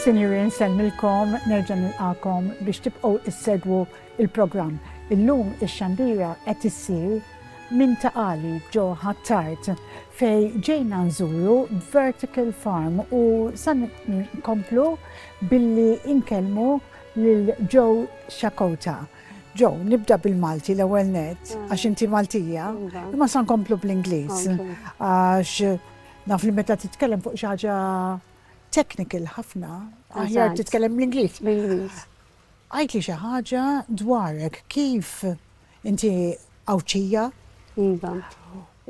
Sinjuri nsellmilkom nerġa' nilqakom biex tibqgħu issegwu il-programm. Illum ix-xandira qed issir minn Ta Qali ġo ħattart fej ġejna nżuru Vertical Farm u san nkomplu billi inkellmu lil Joe Shakota. Joe, nibda bil-Malti l-ewwel net, għax inti Maltija, imma san nkomplu bl-Ingliż. Għax naf li meta titkellem fuq xi ħaġa technical ħafna, aħjar titkellem bl-Ingliż. Għajt li xi ħaġa dwarek, kif inti Awċija? Iva.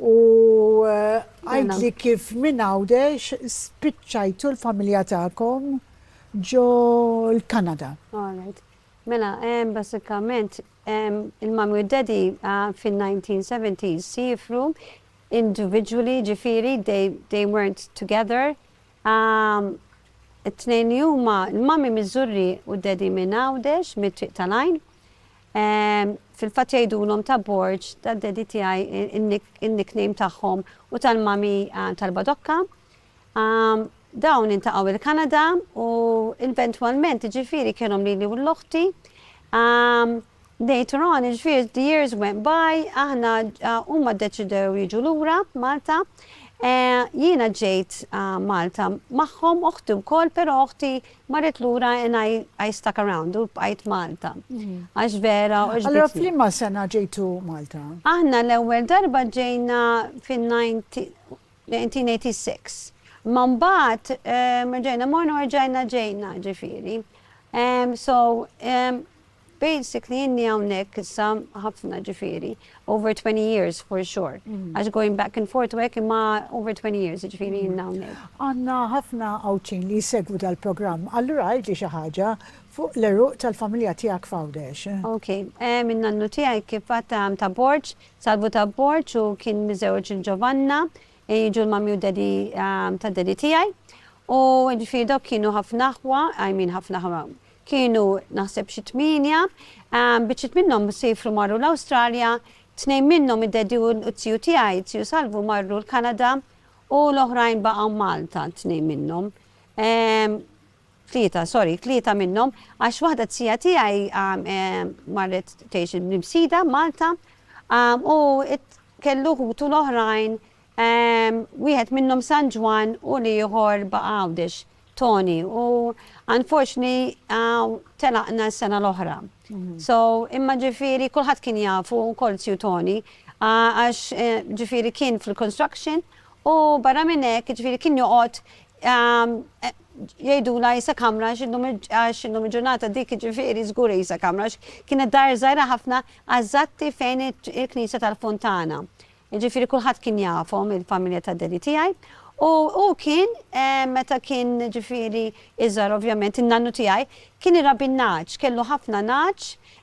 U għajt li kif minn Għawdex spiċċajtu l-familja tagħkom ġo l-Kanada. Alright. Mela, basikament, il-mami u d-daddy fin-1970s sifru individually, ġifiri, they weren't together. It-tnejn huma il-mami Miżurri u d-daddy minn Għawdex, mit-Triq tal-Għajn. Fil-fatt jgħidulhom ta' Borġ, tad-daddy tiegħi in-nickname tagħhom u tal-mami tal-Badokka. Dawn intaqgħu il-Kanada u eventwalment ġifieri kienhom lili u l-oħti. Later on, ġifieri the years went by, aħna huma ddeċidew jiġu lura Malta. Jiena ġejt Malta magħhom oħti wkoll, però oħti marret lura and I stuck around u bqajt Malta. Għax vera u Allura f'liema sena ġejtu Malta? Aħna l-ewwel darba ġejna fin-1986. Ma mbagħad ġejna morna u ġejna ġifieri. So basically inni hawnhekk issa ħafna ġifieri over 20 years for sure. Għax going back and forth hekk imma over 20 years ġifieri inna hawnhekk. Għandna ħafna Awċin li jsegwu dal-programm. Allura għajt li xi ħaġa fuq l-eruq tal-familja tiegħek f'Għawdex. Okay, min-nannu tiegħi kif ta' Borġ, Salvu ta' Borġ u kien miżewġ il-Giovanna. Jiġu l-mami u daddy ta' daddy tiegħi. U ġifieri dawk kienu ħafna ħwa, kienu naħseb xi 8, biċċiet minnhom sifru marru l-Awstralja, 2 minnhom id-daddy u t-tiju tiegħi, tiju Salvu marru l-Kanada u l-oħrajn baqgħu Malta, 2 minnhom. 3 minnhom, għax waħda t-tija tiegħi marret tgħix b'Nimsida Malta u kellu ħutu l-oħrajn. Wieħed minnhom San Ġwan u li ieħor Għawdex, Tony, u unfortunately telaqna s-sena l-oħra. So imma ġifieri kulħadd kien jafu wkoll tiju Tony għax ġifieri kien fil-construction u barra minn hekk ġifieri kien joqgħod jgħidula jisa kamra għax illum il-ġurnata dik ġifieri żgur jisa kamra kienet dar żgħira ħafna għażatti fejn il-Knisja tal-Fontana. Ġifieri kulħadd kien jafhom il-familja tad-daddy tiegħi. U kien, meta kien ġifieri iżgħar ovvjament in-nannu tiegħi, kien irabbi n-naċ, kellu ħafna naċ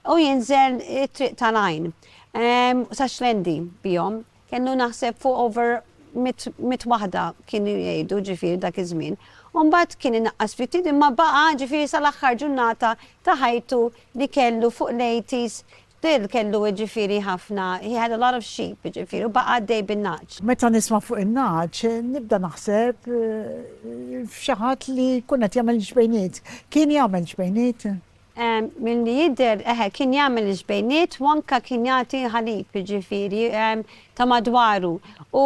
u jinżel it-Triq tal-Għajn. Sa Xlendi bihom, kellu naħseb fuq over 100 waħda kienu jgħidu ġifieri dak iż-żmien. U mbagħad kien inaqqas ftit imma baqa' ġifieri sal-aħħar ġurnata ta' ħajtu li kellu fuq l-80s. Kellu ġifieri ħafna, he had a lot of sheep ġifieri, u baqa' għaddej bin-naċ. Meta nisma' fuq in-naċ, nibda naħseb f'xi ħadd li kun qed jagħmel ġbejniet. Kien jagħmel ġbejniet? Milli jidher kien jagħmel ġbejniet u anke kien jagħti ħalib ġifieri ta' madwaru. U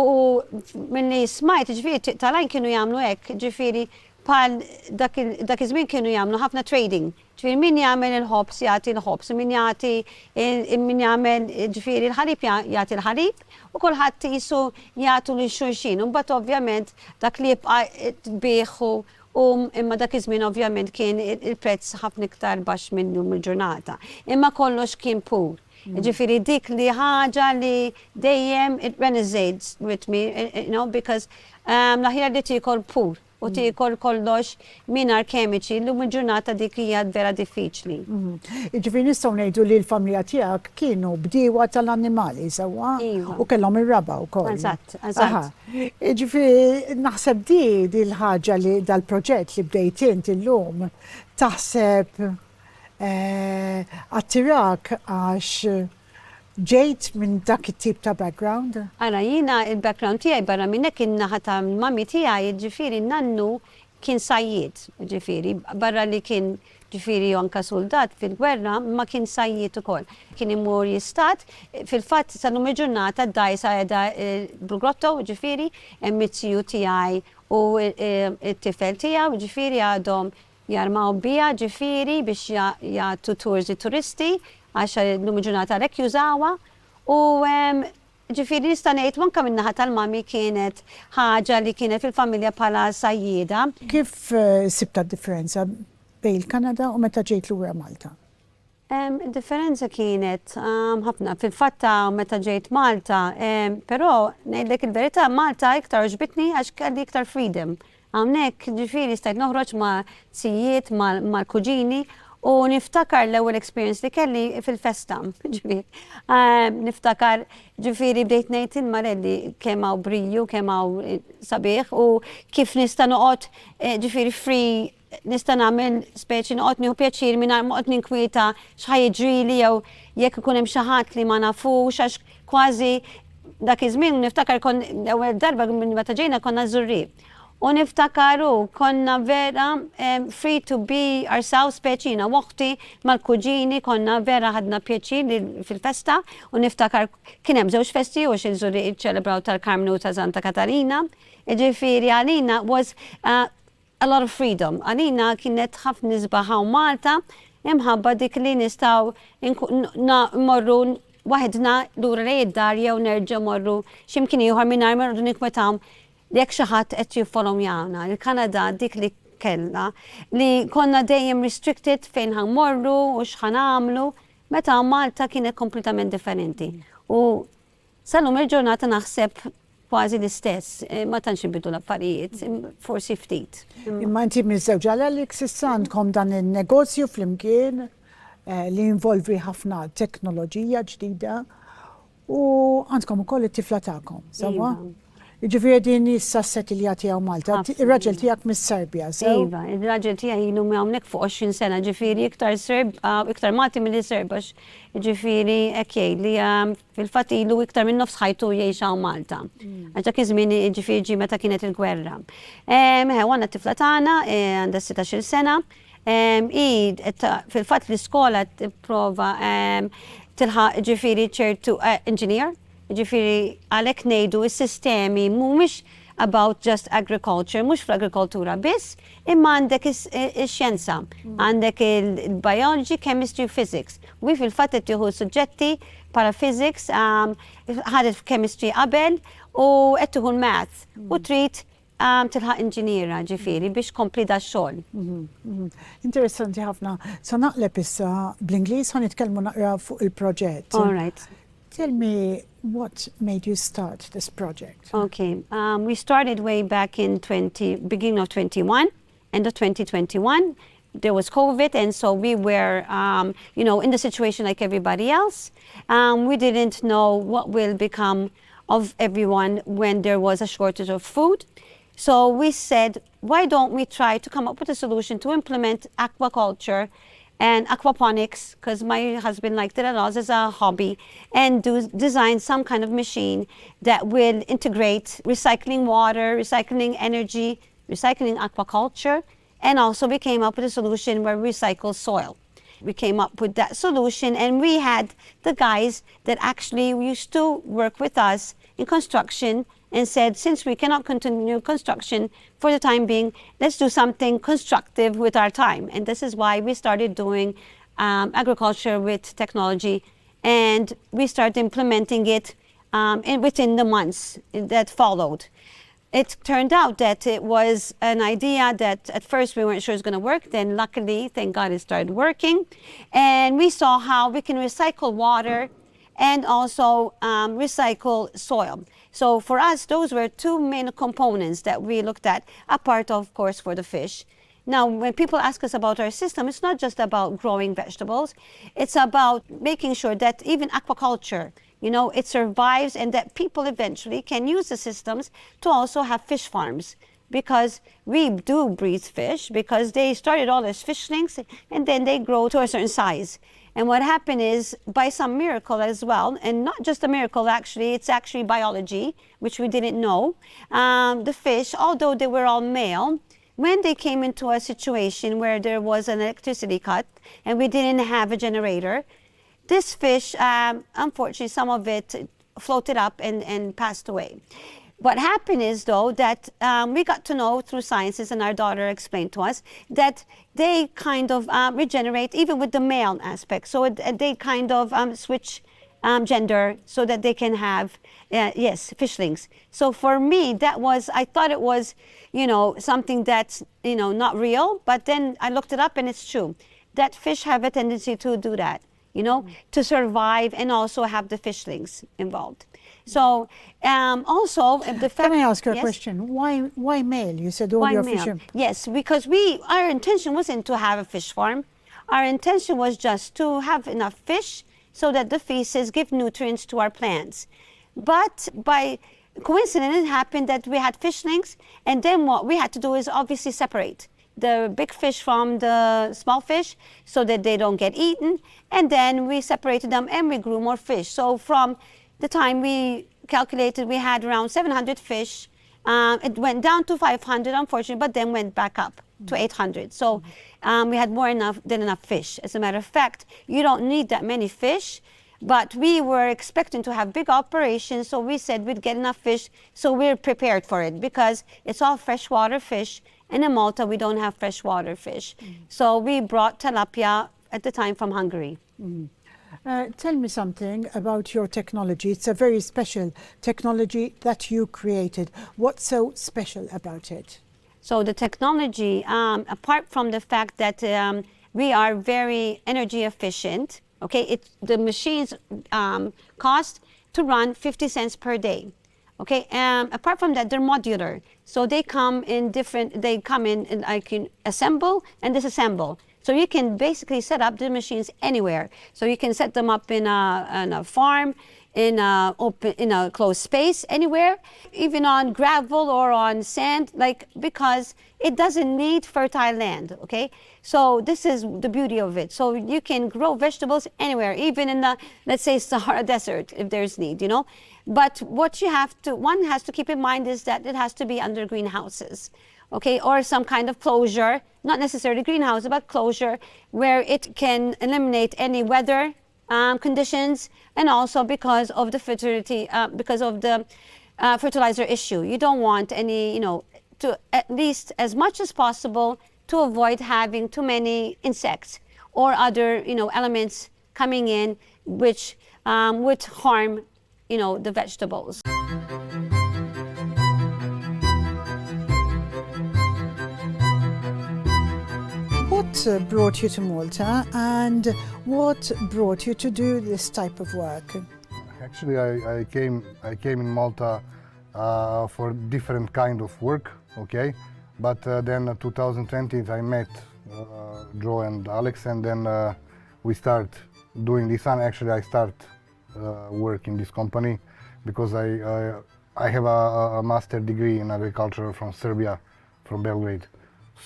milli smajt ġifieri Triq tal-Għajn kienu jagħmlu hekk ġifieri bħal dak iż-żmien kienu jagħmlu ħafna trading. Ġifieri min jagħmel il-ħobs jagħti l-ħobs, min jagħmel ġifieri l-ħalib jagħti l-ħalib u kulħadd qisu jagħtu lil xulxin. U mbagħad ovvjament dak li jibqa' tbieħu u imma dak iż-żmien ovvjament kien il-prezz ħafna iktar baxx minnu mill-ġurnata. Imma kollox kien pur. Ġifieri dik li ħaġa li dejjem it resonates with me, because l-aħjar li tikol pur. U tikol kollox mingħajr kemiċi li mill-ġurnata dik hija vera diffiċli. Ġifieri nistgħu ngħidu li l-familja tiegħek kienu bdiewa tal-annimali sewwa u kellhom ir-raba wkoll. Eżatt. Ġifieri naħseb di l-ħaġa li dal-proġett li bdejt int illum taħseb attirak għax ġejt minn dak it-tip ta' background? Ara jiena il-background tiegħi barra minn hekk in-naħa ta' mami tiegħi ġifieri nannu kien sajjiet, ġifiri, barra li kien ġifiri anka soldat fil-gwerra, ma kien sajjiet ukoll. Kien imur jistat, fil-fatt sa numru ġurnata d-dajsa għeda Brugotto, ġifiri, emizziju tijaj u t-tifel tijaw, ġifiri għadhom jarmaw bija, ġifiri biex jgħatu tours turisti, għaxa numru ġurnata rek jużawa, u ġifiri nistanejt manka minnaħat tal-mami kienet ħaġa li kienet fil-familja pala sajjida. Kif sibta differenza bej il-Kanada u meta ġejt lura Malta? Differenza kienet ħafna fil-fatta meta ġejt Malta, pero ngħidlek il-verità Malta iktar ġbitni għax kelli iktar freedom. Hawnhekk ġifiri stajt noħroġ ma' sijiet mal-kuġini u niftakar l-ewwel experience li kelli fil-festa, ġifiri. Niftakar ġifiri bdejt ngħid il-marelli kemm hawn brilju, kemm hawn sabiħ u kif nista' noqgħod ġifiri free, nista' nagħmel speċi noqgħod nieħu pjaċir mingħajr ma noqgħod ninkwieta x'ħajjiġrili jew jekk ikun hemm xi ħadd li ma nafux għax kważi dak iż-żmien niftakar l-ewwel darba meta ġejna konna żurri. U niftakaru konna vera free to be ourselves speċina waqti mal-kuġini konna vera ħadna pjaċir fil-festa u niftakar kien hemm żewġ festi u xil-żuri ċelebraw tal-Karmnu ta' Santa Katarina. Ġifieri għalina was a lot of freedom. Għalina kienet ħafna nisbaħaw Malta imħabba dik li nistgħu morru waħedna lura lejn id-dar jew nerġa' morru x'imkien ieħor mingħajr ma rridu nikwetaw jekk xi ħadd qed jiffollow jagħna. Il-Kanada dik li kellha li konna dejjem restricted fejn ħammorru u x'ħanamlu, meta Malta kienet kompletament differenti. U sal-lum il-ġurnata naħseb kważi l-istess, ma tantx inbidu l-affarijiet, forsi ftit. Imma inti miż-żewġa għalik s'issa għandkom dan in-negozju flimkien li involvi ħafna teknoloġija ġdida u għandkom ukoll it-tifla tagħkom, sewa? Ġifieri din issa s-settilja tiegħu Malta, ir-raġel tiegħek mis-Serbja, sew? Iva, ir-raġel tiegħi ilu hawnhekk fuq 20 sena, ġifieri iktar Serb, iktar Malti milli Serb għax ġifieri hekk jgħidli fil-fatt ilu iktar minn nofs ħajtu jgħix hawn Malta. Għax dak iż-żmien ġifieri ġie meta kienet il-gwerra. Għandna t-tifla tagħna għandha 16-il sena. Fil-fatt l-iskola tipprova tilħaq ġifieri ċertu engineer. Ġifiri, għalek nejdu il-sistemi mumiex about just agriculture, mux fl-agrikoltura biss, imma għandek il-xjenza, għandek il-biology, chemistry, physics. U fil-fat tiħu suġġetti para physics, ħadet chemistry qabel u tiħu l-math u trid tilħaq inġiniera ġifiri biex kompli da xogħol. Interessanti ħafna. Sa naqleb issa bl-Ingliż ħan nitkellmu naqra fuq il-proġett. All right. Tell me what made you start this project? Okay, we started way back in beginning of 21, end of 2021. There was COVID, and so we were, in the situation like everybody else. We didn't know what will become of everyone when there was a shortage of food. So we said, why don't we try to come up with a solution to implement aquaculture and aquaponics, because my husband liked it a lot as a hobby, and design some kind of machine that will integrate recycling water, recycling energy, recycling aquaculture, and also we came up with a solution where we recycle soil. We came up with that solution, and we had the guys that actually used to work with us in construction and said, since we cannot continue construction for the time being, let's do something constructive with our time. And this is why we started doing agriculture with technology, and we started implementing it within the months that followed. It turned out that it was an idea that at first we weren't sure it was going to work. Then luckily, thank God, it started working. And we saw how we can recycle water and also recycle soil. So for us, those were two main components that we looked at, apart of course for the fish. Now, when people ask us about our system, it's not just about growing vegetables. It's about making sure that even aquaculture, it survives, and that people eventually can use the systems to also have fish farms. Because we do breed fish, because they started all as fishlings and then they grow to a certain size. And what happened is, by some miracle as well, and not just a miracle actually, it's actually biology, which we didn't know, the fish, although they were all male, when they came into a situation where there was an electricity cut and we didn't have a generator, this fish, unfortunately, some of it floated up and passed away. What happened is, though, that we got to know through sciences, and our daughter explained to us, that they kind of regenerate even with the male aspect. So they kind of switch gender so that they can have, yes, fishlings. So for me, I thought it was, something that's, not real, but then I looked it up and it's true. That fish have a tendency to do that, to survive and also have the fishlings involved. So also the fact. Can I ask you a yes? question? Why male? You said all Why your male? fish. Yes, because our intention wasn't to have a fish farm. Our intention was just to have enough fish so that the feces give nutrients to our plants. But by coincidence, it happened that we had fishlings, and then what we had to do is obviously separate the big fish from the small fish so that they don't get eaten. And then we separated them and we grew more fish. So from the time we calculated, we had around 700 fish. It went down to 500, unfortunately, but then went back up to 800. So we had more than enough fish. As a matter of fact, you don't need that many fish, but we were expecting to have big operations, so we said we'd get enough fish, so we're prepared for it because it's all freshwater fish, and in Malta we don't have freshwater fish. So we brought tilapia at the time from Hungary. Tell me something about your technology. It's a very special technology that you created. What's so special about it? So the technology, apart from the fact that we are very energy efficient, okay, the machines cost to run 50 cents per day. Okay, apart from that, they're modular. So they come in and I can assemble and disassemble. So you can basically set up the machines anywhere. So you can set them up in a farm, in a closed space, anywhere, even on gravel or on sand, because it doesn't need fertile land, okay? So this is the beauty of it. So you can grow vegetables anywhere, even in the, let's say, Sahara Desert, if there's need, But what one has to keep in mind is that it has to be under greenhouses, okay, or some kind of closure, not necessarily greenhouse, but closure where it can eliminate any weather conditions, and also because of the fertilizer issue. You don't want any, to at least as much as possible to avoid having too many insects or other, elements coming in which would harm, the vegetables. What brought you to Malta, and what brought you to do this type of work? Actually, I came in Malta for different kind of work, okay? But then 2020 I met Joe and Alex, and then we start doing this. And actually, I start work in this company because I have a master degree in agriculture from Serbia, from Belgrade.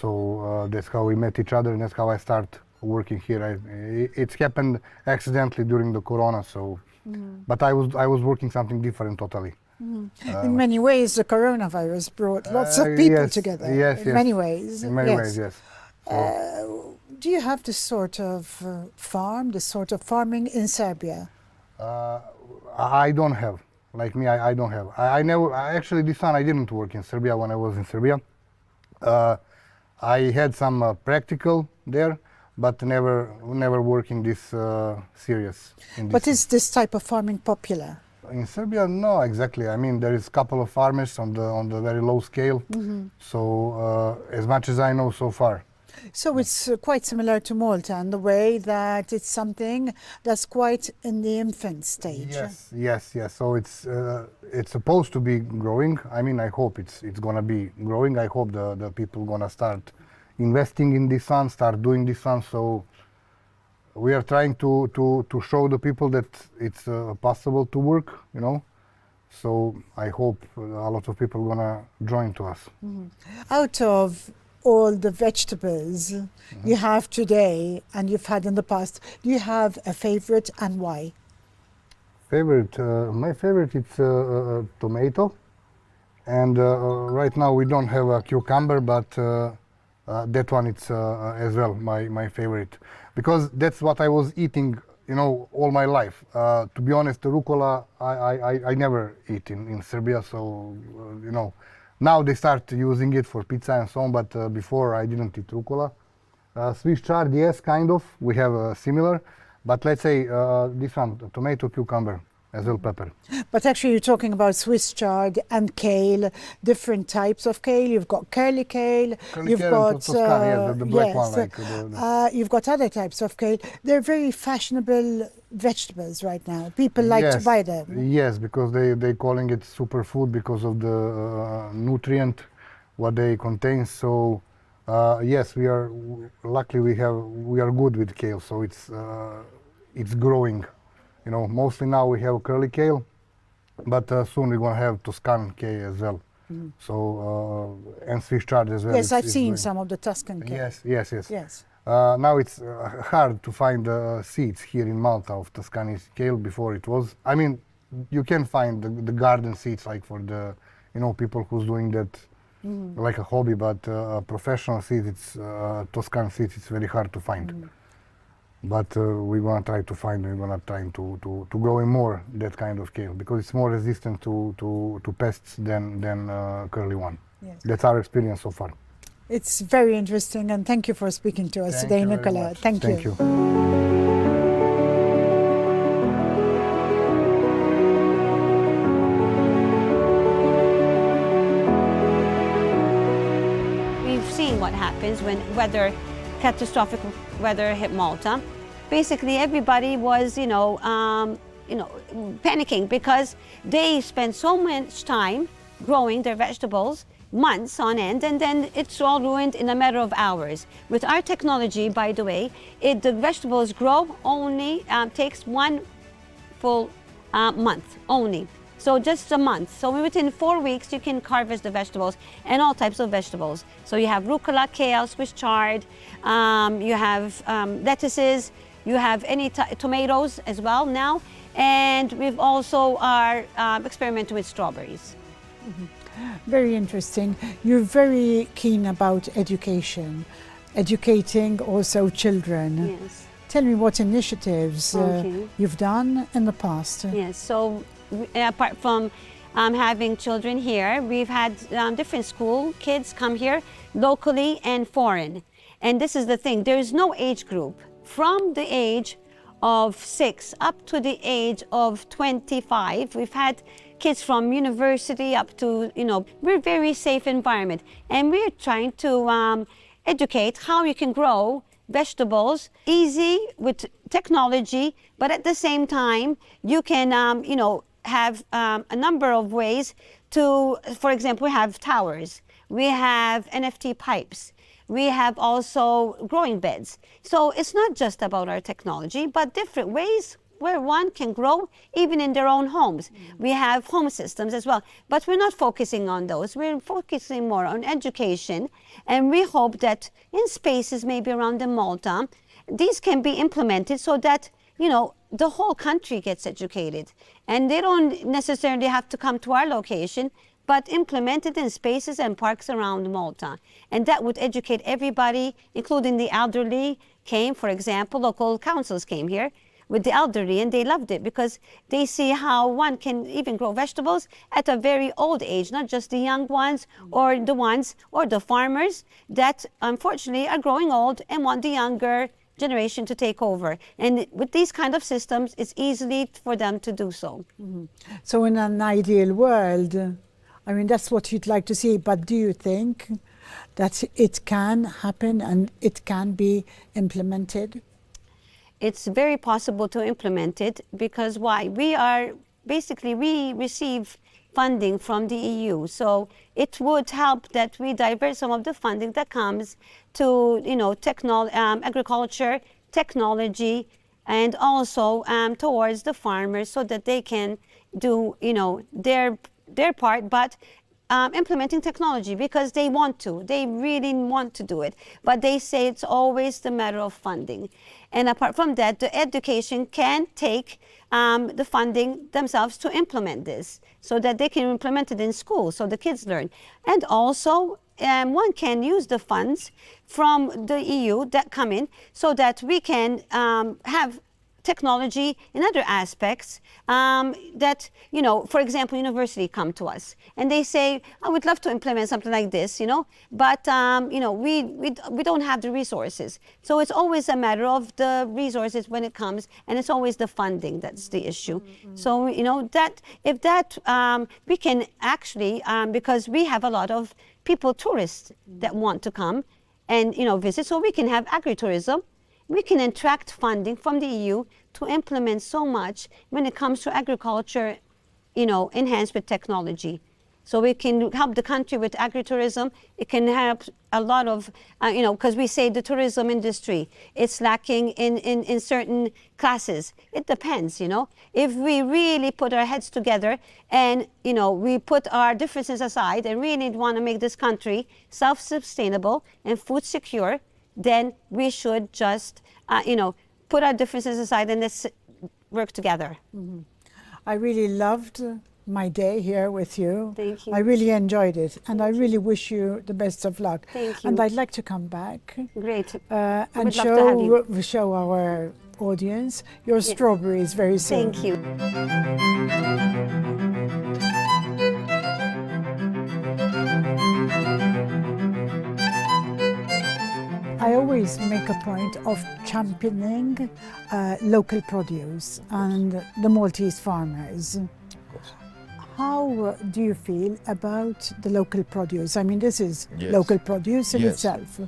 So that's how we met each other, and that's how I start working here. It's happened accidentally during the Corona, so. But I was working something different totally. In many ways, the coronavirus brought lots of people together. Yes, in many ways. In many ways, yes. So, do you have this sort of farming in Serbia? I don't have. Like me, I don't have. Actually, this one I didn't work in Serbia when I was in Serbia. I had some practical there, but never working this serious. But is this type of farming popular? In Serbia, no, exactly. I mean, there is a couple of farmers on the very low scale. So as much as I know so far. So it's quite similar to Malta in the way that it's something that's quite in the infant stage. Yes. So it's supposed to be growing. I mean, I hope it's gonna be growing. I hope the people gonna start investing in this one, start doing this one. So we are trying to show the people that it's possible to work, So I hope a lot of people gonna join to us. Out of all the vegetables you have today and you've had in the past, do you have a favorite, and why? My favorite is tomato, and right now we don't have a cucumber, but that one it's as well my favorite, because that's what I was eating, you know, all my life. To be honest, the rucola I never eat in Serbia, so you know, now they start using it for pizza and so on, but before I didn't eat rucola. Swiss chard, yes, kind of. We have similar, but let's say this one, tomato, cucumber, as well pepper. But actually you're talking about Swiss chard and kale, different types of kale. You've got curly kale, you've kale got and Toscana, yes, the black one, like you've got other types of kale. They're very fashionable vegetables right now. People like to buy them. Yes, because they calling it superfood because of the nutrient what they contain. So yes, we are luckily we are good with kale, so it's growing. You know, mostly now we have curly kale, but soon we're gonna have Tuscan kale as well. So and Swiss chard as well. Yes, I've seen some of the Tuscan kale. Yes. Now it's hard to find seeds here in Malta of Tuscany kale. Before it was, I mean, you can find the garden seeds like for the, you know, people who's doing that like a hobby, but professional seeds, it's Tuscan seeds, it's very hard to find. But we're gonna try to find, we're gonna try to grow more that kind of kale because it's more resistant to pests than curly one. Yes. That's our experience so far. It's very interesting, and thank you for speaking to us today, Nicola. Thank you. We've seen what happens when catastrophic weather hit Malta. Basically, everybody was, panicking because they spend so much time growing their vegetables, months on end, and then it's all ruined in a matter of hours. With our technology, by the way, the vegetables grow only takes one full month only. So just a month. So within 4 weeks, you can harvest the vegetables and all types of vegetables. So you have rucola, kale, Swiss chard, you have lettuces, you have any tomatoes as well now, and we've also are experimenting with strawberries. Very interesting. You're very keen about education, educating also children. Yes. Tell me what initiatives you've done in the past. Yes, so apart from having children here, we've had different school kids come here locally and foreign. And this is the thing, there is no age group. From the age of 6 up to the age of 25, we've had kids from university up to, we're a very safe environment. And we're trying to educate how you can grow vegetables easy with technology, but at the same time, you can, have a number of ways to, for example, we have towers, we have NFT pipes, we have also growing beds. So it's not just about our technology, but different ways where one can grow even in their own homes. We have home systems as well, but we're not focusing on those. We're focusing more on education, and we hope that in spaces maybe around the Malta, these can be implemented so that, the whole country gets educated. And they don't necessarily have to come to our location, but implemented in spaces and parks around Malta. And that would educate everybody, including the elderly came, for example, local councils came here with the elderly, and they loved it because they see how one can even grow vegetables at a very old age, not just the young ones or the farmers that unfortunately are growing old and want the younger generation to take over. And with these kind of systems, it's easy for them to do so. So in an ideal world, I mean, that's what you'd like to see, but do you think that it can happen and it can be implemented? It's very possible to implement it because why? We receive funding from the EU. So it would help that we divert some of the funding that comes to, agriculture, technology, and also towards the farmers so that they can do, their part, but implementing technology because they really want to do it. But they say it's always the matter of funding. And apart from that, the education can take the funding themselves to implement this so that they can implement it in school so the kids learn. And also one can use the funds from the EU that come in so that we can have technology in other aspects that, you know, for example, university come to us and they say, I would love to implement something like this, you know, but, you know, we don't have the resources. So it's always a matter of the resources when it comes, and it's always the funding that's the issue. So, you know, that if that, we can actually, because we have a lot of people, tourists that want to come and, you know, visit, so we can have agritourism. We can attract funding from the EU to implement so much when it comes to agriculture, you know, enhanced with technology. So we can help the country with agritourism. It can help a lot of, you know, because we say the tourism industry, it's lacking in certain classes. It depends, you know. If we really put our heads together and, you know, we put our differences aside and really want to make this country self-sustainable and food secure, then we should just, you know, put our differences aside and let's work together. I really loved my day here with you. Thank you. I really enjoyed it, and I really wish you the best of luck. Thank you. And I'd like to come back Great. and would love to have you. show our audience your strawberries very soon. Thank you. I always make a point of championing local produce and the Maltese farmers. How do you feel about the local produce? I mean, this is local produce in itself.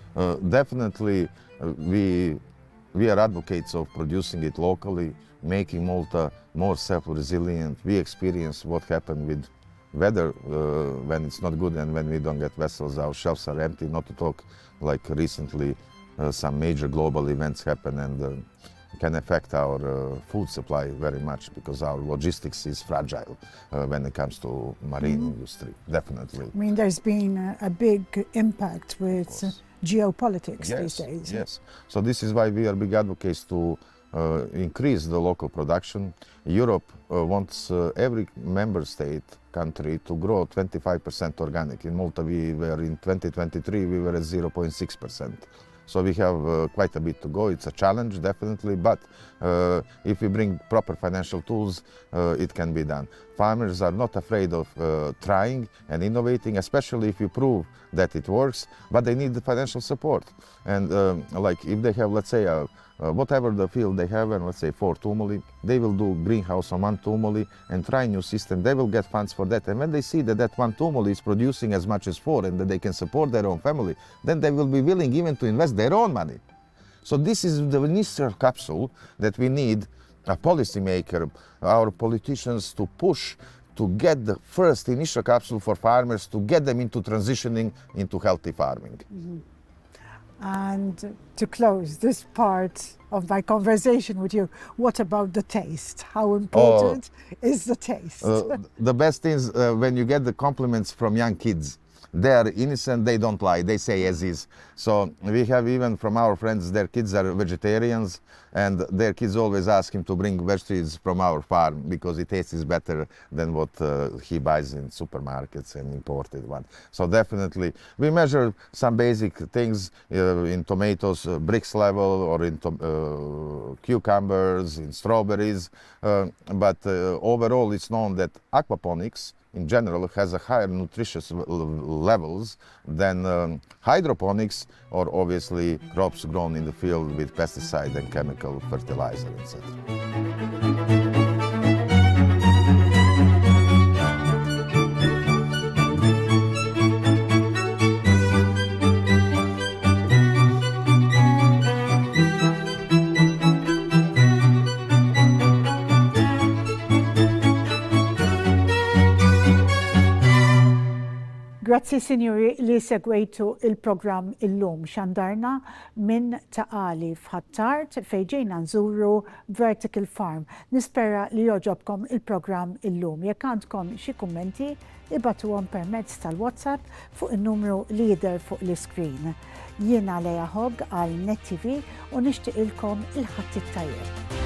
Definitely, we are advocates of producing it locally, making Malta more self-resilient. We experience what happened with weather when it's not good and when we don't get vessels, our shelves are empty, not to talk like recently some major global events happen and can affect our food supply very much because our logistics is fragile when it comes to marine industry, definitely. I mean, there's been a big impact with geopolitics these days. Yes, so this is why we are big advocates to increase the local production. Europe wants every member state country to grow 25% organic. In Malta, we were in 2023, we were at 0.6%. So we have quite a bit to go. It's a challenge, definitely, but if we bring proper financial tools, it can be done. Farmers are not afraid of trying and innovating, especially if you prove that it works, but they need the financial support. And like if they have, let's say, whatever the field they have, and let's say 4 tumuli, they will do greenhouse on 1 tumuli and try new system. They will get funds for that. And when they see that that 1 tumuli is producing as much as 4 and that they can support their own family, then they will be willing even to invest their own money. So this is the initial capsule that we need a policymaker, our politicians to push to get the first initial capsule for farmers to get them into transitioning into healthy farming. And to close this part of my conversation with you, what about the taste? How important is the taste? The best is when you get the compliments from young kids. They are innocent, they don't lie, they say as is. So we have even from our friends, their kids are vegetarians and their kids always ask him to bring vegetables from our farm because it tastes better than what he buys in supermarkets and imported one. So definitely, we measure some basic things in tomatoes, bricks level, or in cucumbers, in strawberries, but overall it's known that aquaponics in general has a higher nutritious levels than hydroponics or obviously crops grown in the field with pesticide and chemical fertilizer, etc. Grazzi Sinjuri li segwejtu il-programm illum xandarna minn Ta Qali f'Ħattart fejn ġejna nżuru Vertical Farm. Nispera li joġobkom il-programm illum. Jekk għandkom xi kummenti, ibatuhom permezz tal-WhatsApp fuq in-numru li jidher fuq l-iskrin. Jiena Hogg għal Net TV u nixtieqilkom il-ħadd it-tajjeb.